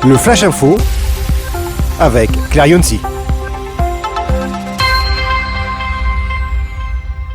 Le Flash Info avec Claire Yonsi.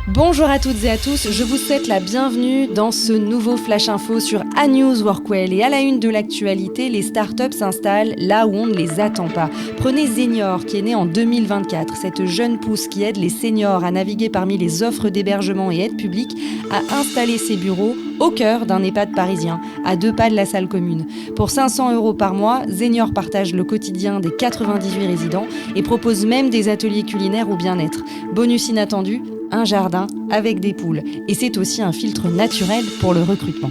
Bonjour à toutes et à tous, je vous souhaite la bienvenue dans ce nouveau Flash Info sur A-News Workwell. Et à la une de l'actualité, les startups s'installent là où on ne les attend pas. Prenez Zenior qui est né en 2024, cette jeune pousse qui aide les seniors à naviguer parmi les offres d'hébergement et aides publiques, à installer ses bureaux au cœur d'un EHPAD parisien, à 2 pas de la salle commune. Pour 500 € par mois, Zenior partage le quotidien des 98 résidents et propose même des ateliers culinaires ou bien-être. Bonus inattendu, un jardin avec des poules. Et c'est aussi un filtre naturel pour le recrutement.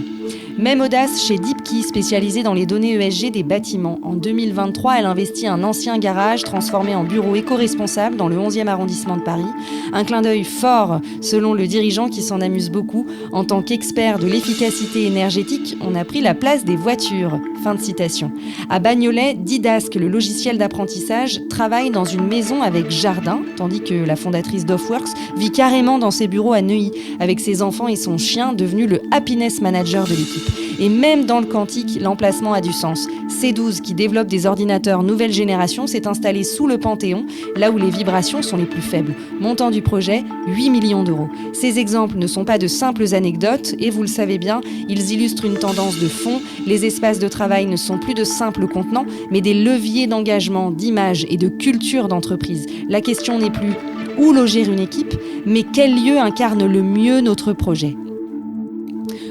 Même audace chez Deepkey, spécialisée dans les données ESG des bâtiments. En 2023, elle investit un ancien garage transformé en bureau éco-responsable dans le 11e arrondissement de Paris. Un clin d'œil fort, selon le dirigeant qui s'en amuse beaucoup. En tant qu'expert de l'efficacité énergétique, on a pris la place des voitures. Fin de citation. À Bagnolet, Didask, le logiciel d'apprentissage, travaille dans une maison avec jardin, tandis que la fondatrice d'Offworks vit carrément dans ses bureaux à Neuilly, avec ses enfants et son chien, devenu le happiness manager de l'équipe. Et même dans le quantique, l'emplacement a du sens. C12, qui développe des ordinateurs nouvelle génération, s'est installé sous le Panthéon, là où les vibrations sont les plus faibles. Montant du projet, 8 millions d'euros. Ces exemples ne sont pas de simples anecdotes, et vous le savez bien, ils illustrent une tendance de fond. Les espaces de travail ne sont plus de simples contenants, mais des leviers d'engagement, d'image et de culture d'entreprise. La question n'est plus où loger une équipe, mais quel lieu incarne le mieux notre projet.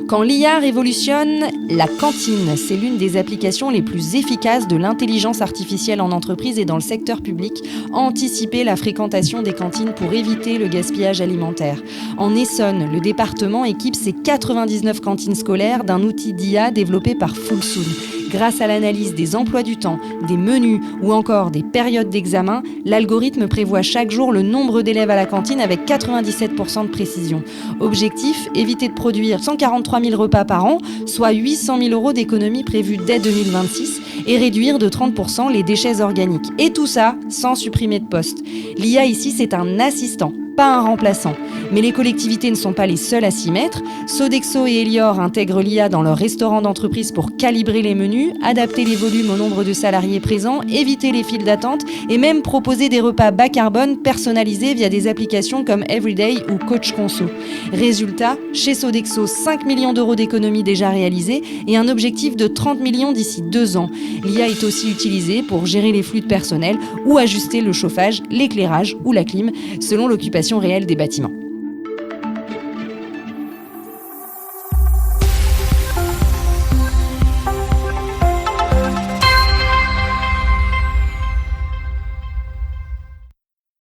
Quand l'IA révolutionne, la cantine, c'est l'une des applications les plus efficaces de l'intelligence artificielle en entreprise et dans le secteur public. Anticiper la fréquentation des cantines pour éviter le gaspillage alimentaire. En Essonne, le département équipe ses 99 cantines scolaires d'un outil d'IA développé par Fulsoon. Grâce à l'analyse des emplois du temps, des menus ou encore des périodes d'examen, l'algorithme prévoit chaque jour le nombre d'élèves à la cantine avec 97% de précision. Objectif, éviter de produire 143 000 repas par an, soit 800 000 € d'économies prévues dès 2026 et réduire de 30% les déchets organiques. Et tout ça sans supprimer de postes. L'IA ici, c'est un assistant, pas un remplaçant. Mais les collectivités ne sont pas les seules à s'y mettre. Sodexo et Elior intègrent l'IA dans leurs restaurants d'entreprise pour calibrer les menus, adapter les volumes au nombre de salariés présents, éviter les files d'attente et même proposer des repas bas carbone personnalisés via des applications comme Everyday ou Coach Conso. Résultat, chez Sodexo, 5 millions d'euros d'économies déjà réalisées et un objectif de 30 millions d'ici 2 ans. L'IA est aussi utilisée pour gérer les flux de personnel ou ajuster le chauffage, l'éclairage ou la clim selon l'occupation réelle des bâtiments.